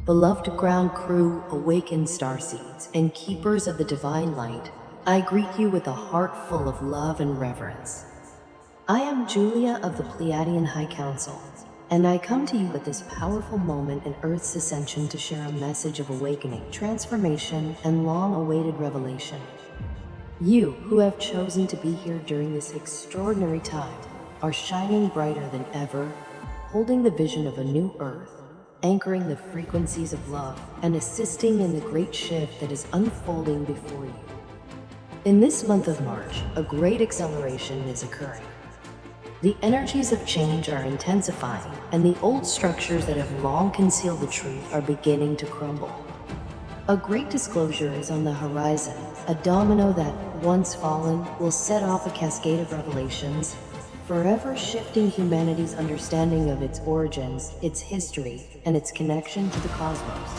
Beloved ground crew, awakened starseeds, and keepers of the divine light, I greet you with a heart full of love and reverence. I am Julia of the Pleiadian High Council, and I come to you at this powerful moment in Earth's ascension to share a message of awakening, transformation, and long-awaited revelation. You, who have chosen to be here during this extraordinary time, are shining brighter than ever, holding the vision of a new Earth, anchoring the frequencies of love, and assisting in the great shift that is unfolding before you. In this month of March, a great acceleration is occurring. The energies of change are intensifying, and the old structures that have long concealed the truth are beginning to crumble. A great disclosure is on the horizon, a domino that, once fallen, will set off a cascade of revelations, forever shifting humanity's understanding of its origins, its history, and its connection to the cosmos.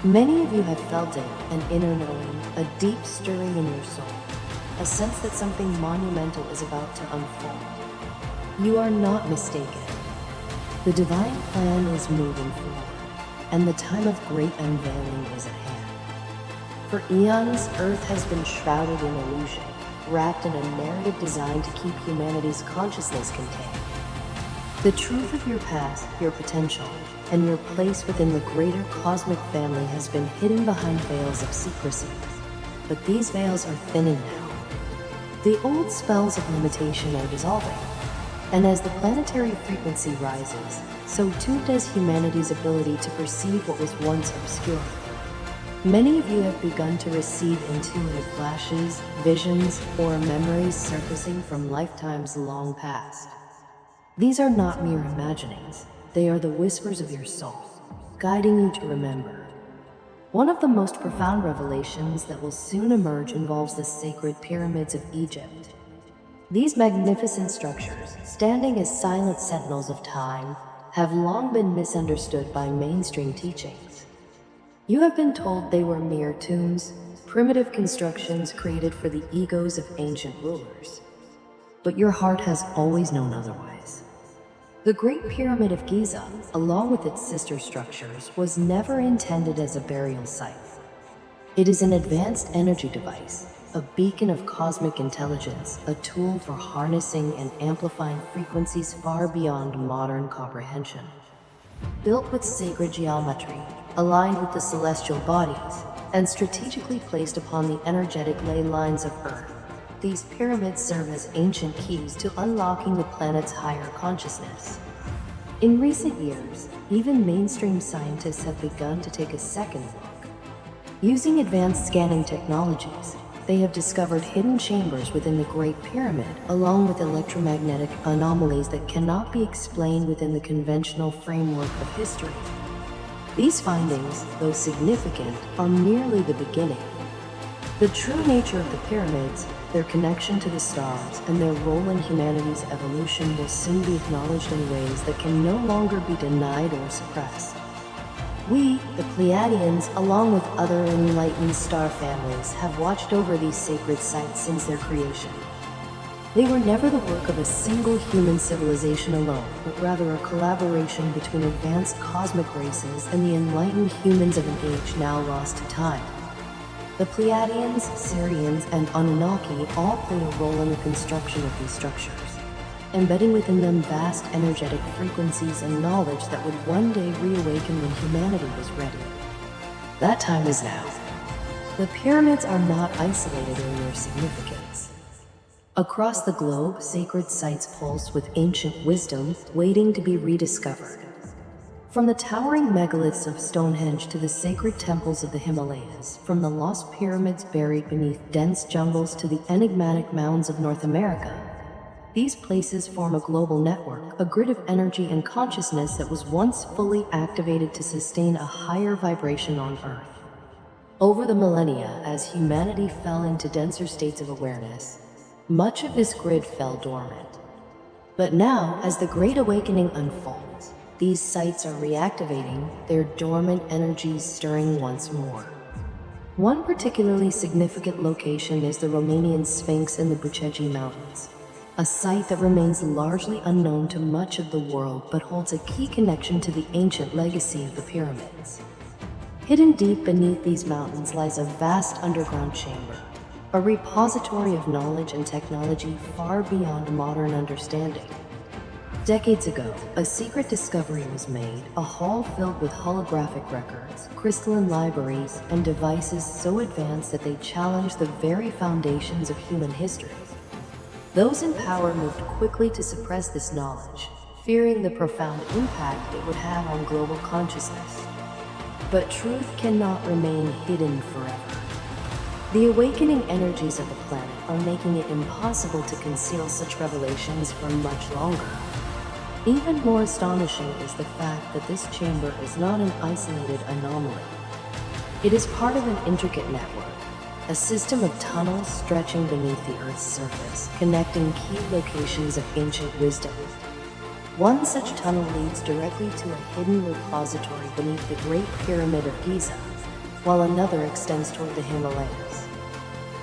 Many of you have felt it, an inner knowing, a deep stirring in your soul, a sense that something monumental is about to unfold. You are not mistaken. The divine plan is moving forward, and the time of great unveiling is at hand. For eons, Earth has been shrouded in illusion, wrapped in a narrative designed to keep humanity's consciousness contained. The truth of your past, your potential, and your place within the greater cosmic family has been hidden behind veils of secrecy. But these veils are thinning now. The old spells of limitation are dissolving, and as the planetary frequency rises, so too does humanity's ability to perceive what was once obscure. Many of you have begun to receive intuitive flashes, visions, or memories surfacing from lifetimes long past. These are not mere imaginings, they are the whispers of your soul, guiding you to remember. One of the most profound revelations that will soon emerge involves the sacred pyramids of Egypt. These magnificent structures, standing as silent sentinels of time, have long been misunderstood by mainstream teachings. You have been told they were mere tombs, primitive constructions created for the egos of ancient rulers. But your heart has always known otherwise. The Great Pyramid of Giza, along with its sister structures, was never intended as a burial site. It is an advanced energy device, a beacon of cosmic intelligence, a tool for harnessing and amplifying frequencies far beyond modern comprehension. Built with sacred geometry, aligned with the celestial bodies, and strategically placed upon the energetic ley lines of Earth, these pyramids serve as ancient keys to unlocking the planet's higher consciousness. In recent years, even mainstream scientists have begun to take a second look. Using advanced scanning technologies, they have discovered hidden chambers within the Great Pyramid, along with electromagnetic anomalies that cannot be explained within the conventional framework of history. These findings, though significant, are merely the beginning. The true nature of the pyramids, their connection to the stars, and their role in humanity's evolution will soon be acknowledged in ways that can no longer be denied or suppressed. We, the Pleiadians, along with other enlightened star families, have watched over these sacred sites since their creation. They were never the work of a single human civilization alone, but rather a collaboration between advanced cosmic races and the enlightened humans of an age now lost to time. The Pleiadians, Sirians, and Anunnaki all play a role in the construction of these structures, embedding within them vast energetic frequencies and knowledge that would one day reawaken when humanity was ready. That time is now. The pyramids are not isolated in their significance. Across the globe, sacred sites pulse with ancient wisdom, waiting to be rediscovered. From the towering megaliths of Stonehenge to the sacred temples of the Himalayas, from the lost pyramids buried beneath dense jungles to the enigmatic mounds of North America, these places form a global network, a grid of energy and consciousness that was once fully activated to sustain a higher vibration on Earth. Over the millennia, as humanity fell into denser states of awareness, much of this grid fell dormant. But now, as the Great Awakening unfolds, these sites are reactivating, their dormant energies stirring once more. One particularly significant location is the Romanian Sphinx in the Bucegi Mountains. a site that remains largely unknown to much of the world but holds a key connection to the ancient legacy of the pyramids. Hidden deep beneath these mountains lies a vast underground chamber, a repository of knowledge and technology far beyond modern understanding. Decades ago, a secret discovery was made, a hall filled with holographic records, crystalline libraries, and devices so advanced that they challenged the very foundations of human history. Those in power moved quickly to suppress this knowledge, fearing the profound impact it would have on global consciousness. But truth cannot remain hidden forever. The awakening energies of the planet are making it impossible to conceal such revelations for much longer. Even more astonishing is the fact that this chamber is not an isolated anomaly. It is part of an intricate network, a system of tunnels stretching beneath the Earth's surface, connecting key locations of ancient wisdom. One such tunnel leads directly to a hidden repository beneath the Great Pyramid of Giza, while another extends toward the Himalayas.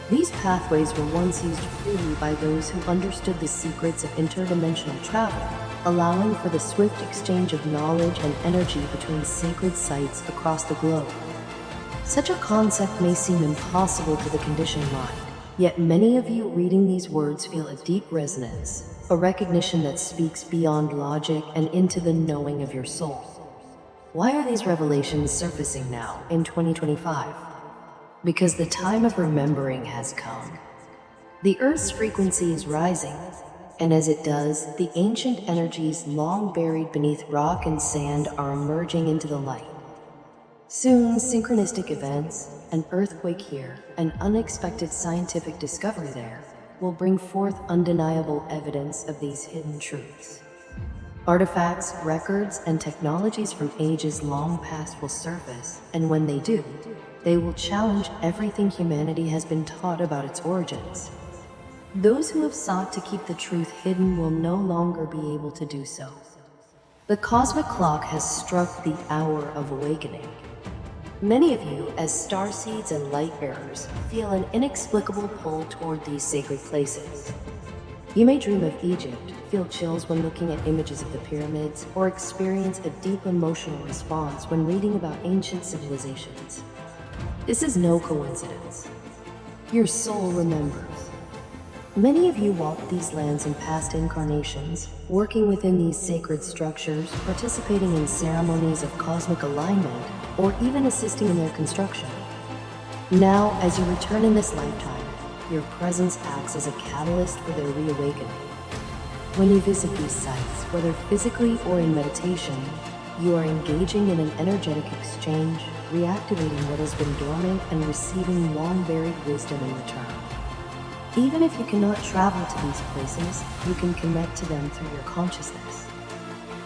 These pathways were once used freely by those who understood the secrets of interdimensional travel, allowing for the swift exchange of knowledge and energy between sacred sites across the globe. Such a concept may seem impossible to the conditioned mind, yet many of you reading these words feel a deep resonance, a recognition that speaks beyond logic and into the knowing of your soul. Why are these revelations surfacing now, in 2025? Because the time of remembering has come. The Earth's frequency is rising, and as it does, the ancient energies long buried beneath rock and sand are emerging into the light. Soon, synchronistic events, an earthquake here, an unexpected scientific discovery there, will bring forth undeniable evidence of these hidden truths. Artifacts, records, and technologies from ages long past will surface, and when they do, they will challenge everything humanity has been taught about its origins. Those who have sought to keep the truth hidden will no longer be able to do so. The cosmic clock has struck the hour of awakening. Many of you, as starseeds and light bearers, feel an inexplicable pull toward these sacred places. You may dream of Egypt, feel chills when looking at images of the pyramids, or experience a deep emotional response when reading about ancient civilizations. This is no coincidence. Your soul remembers. Many of you walked these lands in past incarnations, working within these sacred structures, participating in ceremonies of cosmic alignment, or even assisting in their construction. Now, as you return in this lifetime, your presence acts as a catalyst for their reawakening. When you visit these sites, whether physically or in meditation, you are engaging in an energetic exchange, reactivating what has been dormant and receiving long-buried wisdom in return. Even if you cannot travel to these places, you can connect to them through your consciousness.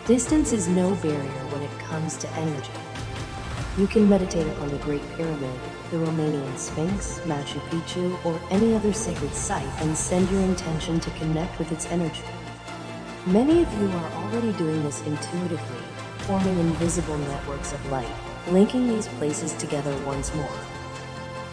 Distance is no barrier when it comes to energy. You can meditate upon the Great Pyramid, the Romanian Sphinx, Machu Picchu, or any other sacred site and send your intention to connect with its energy. Many of you are already doing this intuitively, forming invisible networks of light, linking these places together once more.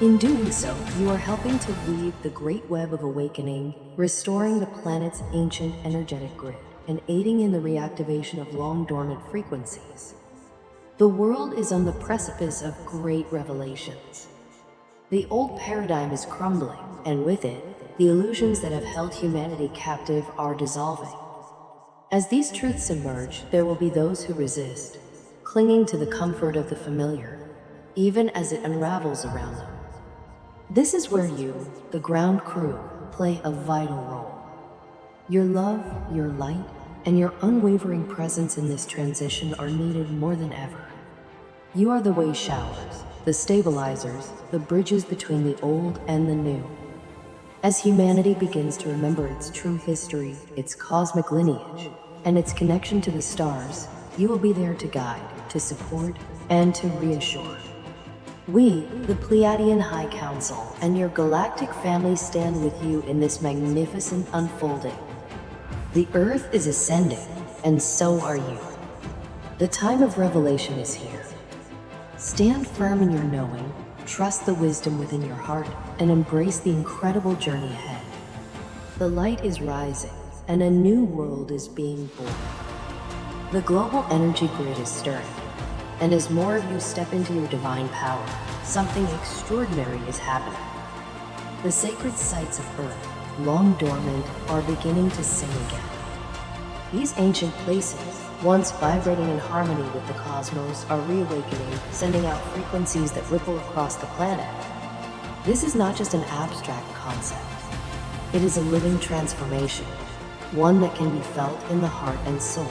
In doing so, you are helping to weave the great web of awakening, restoring the planet's ancient energetic grid, and aiding in the reactivation of long-dormant frequencies. The world is on the precipice of great revelations. The old paradigm is crumbling, and with it, the illusions that have held humanity captive are dissolving. As these truths emerge, there will be those who resist, clinging to the comfort of the familiar, even as it unravels around them. This is where you, the ground crew, play a vital role. Your love, your light, and your unwavering presence in this transition are needed more than ever. You are the way showers, the stabilizers, the bridges between the old and the new. As humanity begins to remember its true history, its cosmic lineage, and its connection to the stars, you will be there to guide, to support, and to reassure. We, the Pleiadian High Council, and your galactic family stand with you in this magnificent unfolding. The Earth is ascending, and so are you. The time of revelation is here. Stand firm in your knowing, trust the wisdom within your heart, and embrace the incredible journey ahead. The light is rising, and a new world is being born. The global energy grid is stirring, and as more of you step into your divine power, something extraordinary is happening. The sacred sites of Earth, long dormant, are beginning to sing again. These ancient places, once vibrating in harmony with the cosmos, are reawakening, sending out frequencies that ripple across the planet. This is not just an abstract concept. It is a living transformation, one that can be felt in the heart and soul.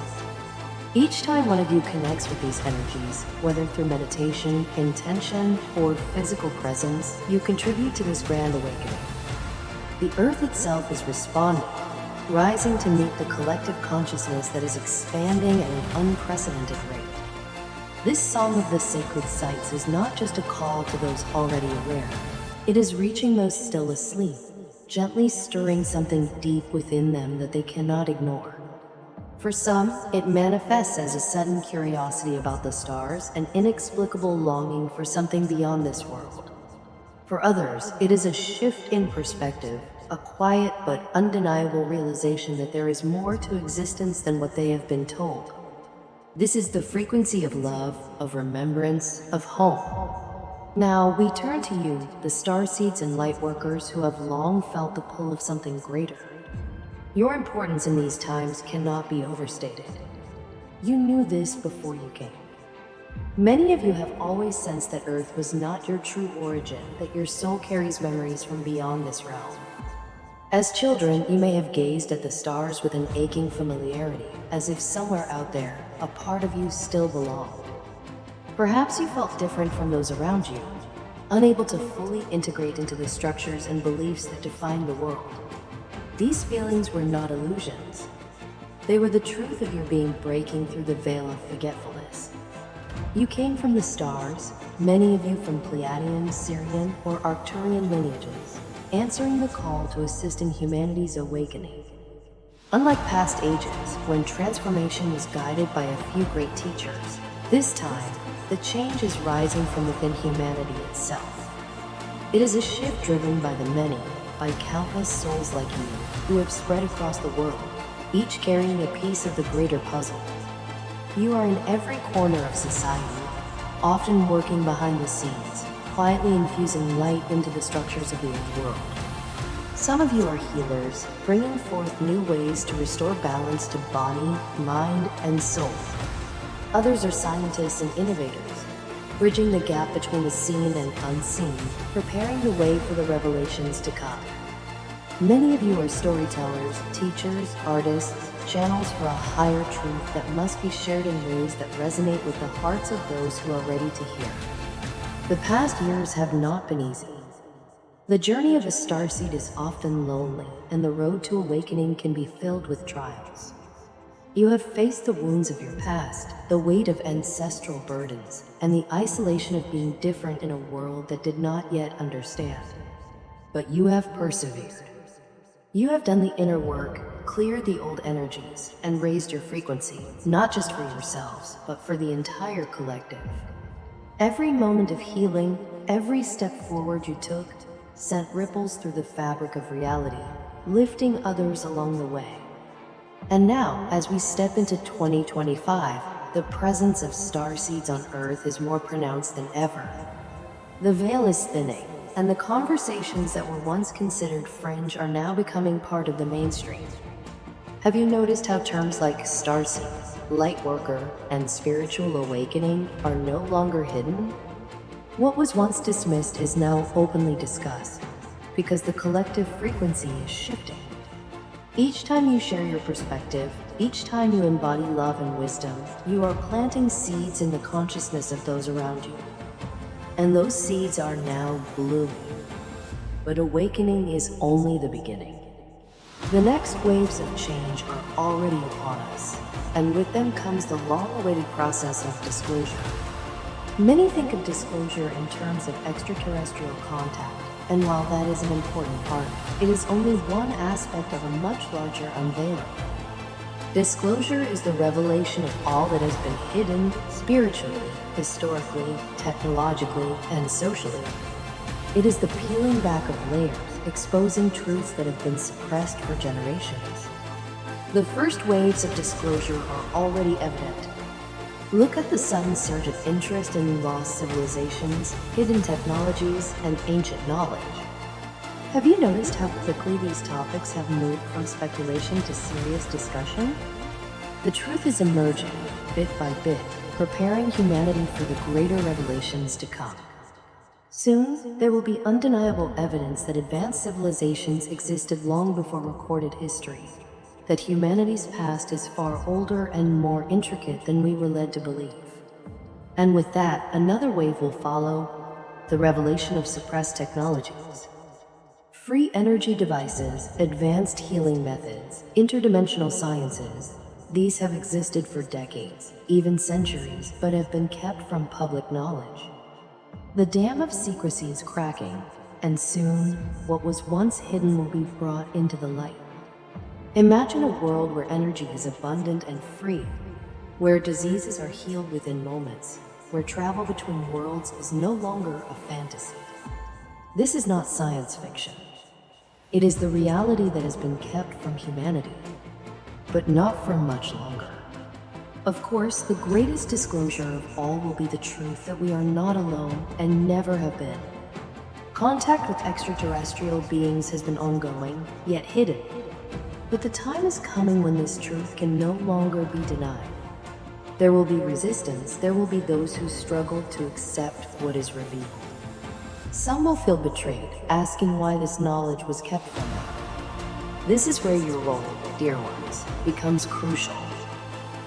Each time one of you connects with these energies, whether through meditation, intention, or physical presence, you contribute to this grand awakening. The Earth itself is responding, rising to meet the collective consciousness that is expanding at an unprecedented rate. This song of the sacred sites is not just a call to those already aware. It is reaching those still asleep, gently stirring something deep within them that they cannot ignore. For some, it manifests as a sudden curiosity about the stars, an inexplicable longing for something beyond this world. For others, it is a shift in perspective, a quiet but undeniable realization that there is more to existence than what they have been told. This is the frequency of love, of remembrance, of home. Now we turn to you, the Starseeds and Lightworkers who have long felt the pull of something greater. Your importance in these times cannot be overstated. You knew this before you came. Many of you have always sensed that Earth was not your true origin, that your soul carries memories from beyond this realm. As children, you may have gazed at the stars with an aching familiarity, as if somewhere out there, a part of you still belonged. Perhaps you felt different from those around you, unable to fully integrate into the structures and beliefs that define the world. These feelings were not illusions. They were the truth of your being breaking through the veil of forgetfulness. You came from the stars, many of you from Pleiadian, Syrian, or Arcturian lineages, answering the call to assist in humanity's awakening. Unlike past ages, when transformation was guided by a few great teachers, this time, the change is rising from within humanity itself. It is a shift driven by the many, by countless souls like you, who have spread across the world, each carrying a piece of the greater puzzle. You are in every corner of society, often working behind the scenes, quietly infusing light into the structures of the old world. Some of you are healers, bringing forth new ways to restore balance to body, mind, and soul. Others are scientists and innovators, bridging the gap between the seen and unseen, preparing the way for the revelations to come. Many of you are storytellers, teachers, artists, channels for a higher truth that must be shared in ways that resonate with the hearts of those who are ready to hear. The past years have not been easy. The journey of a starseed is often lonely, and the road to awakening can be filled with trials. You have faced the wounds of your past, the weight of ancestral burdens, and the isolation of being different in a world that did not yet understand. But you have persevered. You have done the inner work, cleared the old energies, and raised your frequency, not just for yourselves, but for the entire collective. Every moment of healing, every step forward you took, sent ripples through the fabric of reality, lifting others along the way. And now, as we step into 2025, the presence of starseeds on Earth is more pronounced than ever. The veil is thinning, and the conversations that were once considered fringe are now becoming part of the mainstream. Have you noticed how terms like Starseed, Lightworker, and Spiritual Awakening are no longer hidden? What was once dismissed is now openly discussed, because the collective frequency is shifting. Each time you share your perspective, each time you embody love and wisdom, you are planting seeds in the consciousness of those around you. And those seeds are now blooming. But awakening is only the beginning. The next waves of change are already upon us, and with them comes the long-awaited process of disclosure. Many think of disclosure in terms of extraterrestrial contact, and while that is an important part, it is only one aspect of a much larger unveiling. Disclosure is the revelation of all that has been hidden spiritually, historically, technologically, and socially. It is the peeling back of layers, exposing truths that have been suppressed for generations. The first waves of disclosure are already evident. Look at the sudden surge of interest in lost civilizations, hidden technologies, and ancient knowledge. Have you noticed how quickly these topics have moved from speculation to serious discussion? The truth is emerging, bit by bit, preparing humanity for the greater revelations to come. Soon, there will be undeniable evidence that advanced civilizations existed long before recorded history, that humanity's past is far older and more intricate than we were led to believe. And with that, another wave will follow, the revelation of suppressed technologies. Free energy devices, advanced healing methods, interdimensional sciences, these have existed for decades, even centuries, but have been kept from public knowledge. The dam of secrecy is cracking, and soon, what was once hidden will be brought into the light. Imagine a world where energy is abundant and free, where diseases are healed within moments, where travel between worlds is no longer a fantasy. This is not science fiction. It is the reality that has been kept from humanity, but not for much longer. Of course, the greatest disclosure of all will be the truth that we are not alone and never have been. Contact with extraterrestrial beings has been ongoing, yet hidden. But the time is coming when this truth can no longer be denied. There will be resistance, there will be those who struggle to accept what is revealed. Some will feel betrayed, asking why this knowledge was kept from them. This is where your role, dear ones, becomes crucial.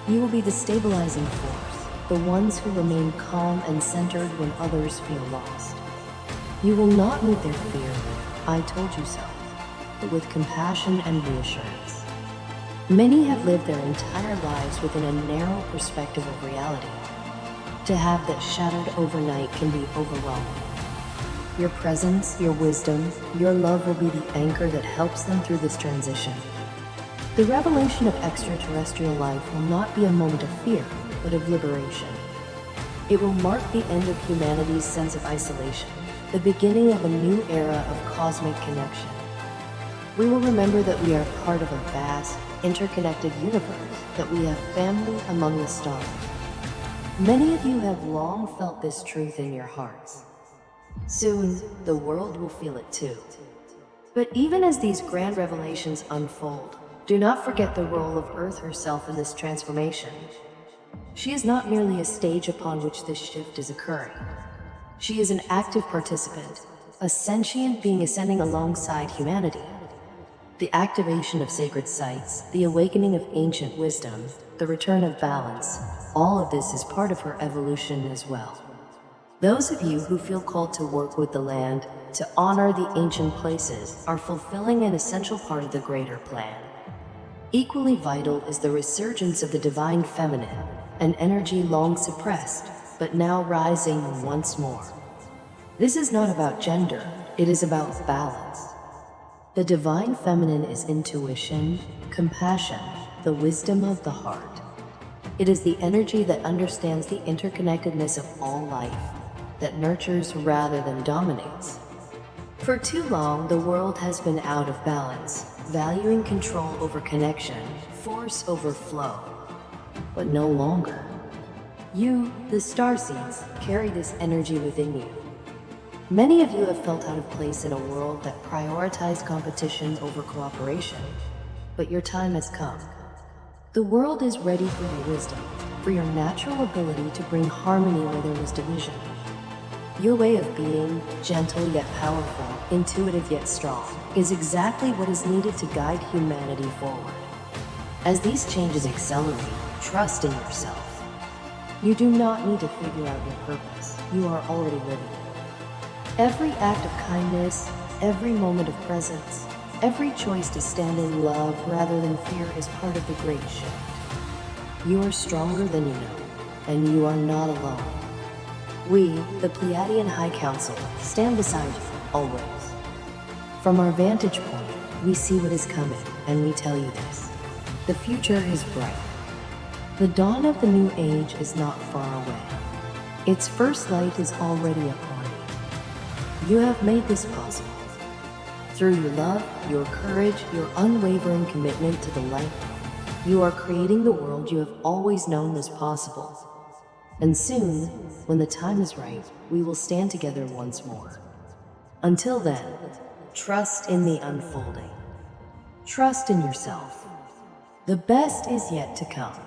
You will be the stabilizing force, the ones who remain calm and centered when others feel lost. You will not meet their fear with, "I told you so," but with compassion and reassurance. Many have lived their entire lives within a narrow perspective of reality. To have that shattered overnight can be overwhelming. Your presence, your wisdom, your love will be the anchor that helps them through this transition. The revelation of extraterrestrial life will not be a moment of fear, but of liberation. It will mark the end of humanity's sense of isolation, the beginning of a new era of cosmic connection. We will remember that we are part of a vast, interconnected universe, that we have family among the stars. Many of you have long felt this truth in your hearts. Soon, the world will feel it too. But even as these grand revelations unfold, do not forget the role of Earth herself in this transformation. She is not merely a stage upon which this shift is occurring. She is an active participant, a sentient being ascending alongside humanity. The activation of sacred sites, the awakening of ancient wisdom, the return of balance, all of this is part of her evolution as well. Those of you who feel called to work with the land, to honor the ancient places, are fulfilling an essential part of the greater plan. Equally vital is the resurgence of the divine feminine, an energy long suppressed, but now rising once more. This is not about gender, it is about balance. The divine feminine is intuition, compassion, the wisdom of the heart. It is the energy that understands the interconnectedness of all life, that nurtures rather than dominates. For too long, the world has been out of balance, valuing control over connection, force over flow. But no longer. You, the Starseeds, carry this energy within you. Many of you have felt out of place in a world that prioritized competition over cooperation, but your time has come. The world is ready for your wisdom, for your natural ability to bring harmony where there was division. Your way of being, gentle yet powerful, intuitive yet strong, is exactly what is needed to guide humanity forward. As these changes accelerate, trust in yourself. You do not need to figure out your purpose. You are already living it. Every act of kindness, every moment of presence, every choice to stand in love rather than fear is part of the great shift. You are stronger than you know, and you are not alone. We, the Pleiadian High Council, stand beside you, always. From our vantage point, we see what is coming, and we tell you this. The future is bright. The dawn of the new age is not far away. Its first light is already upon you. You have made this possible. Through your love, your courage, your unwavering commitment to the light, You are creating the world you have always known was possible. And soon, when the time is right, we will stand together once more. Until then, trust in the unfolding. Trust in yourself. The best is yet to come.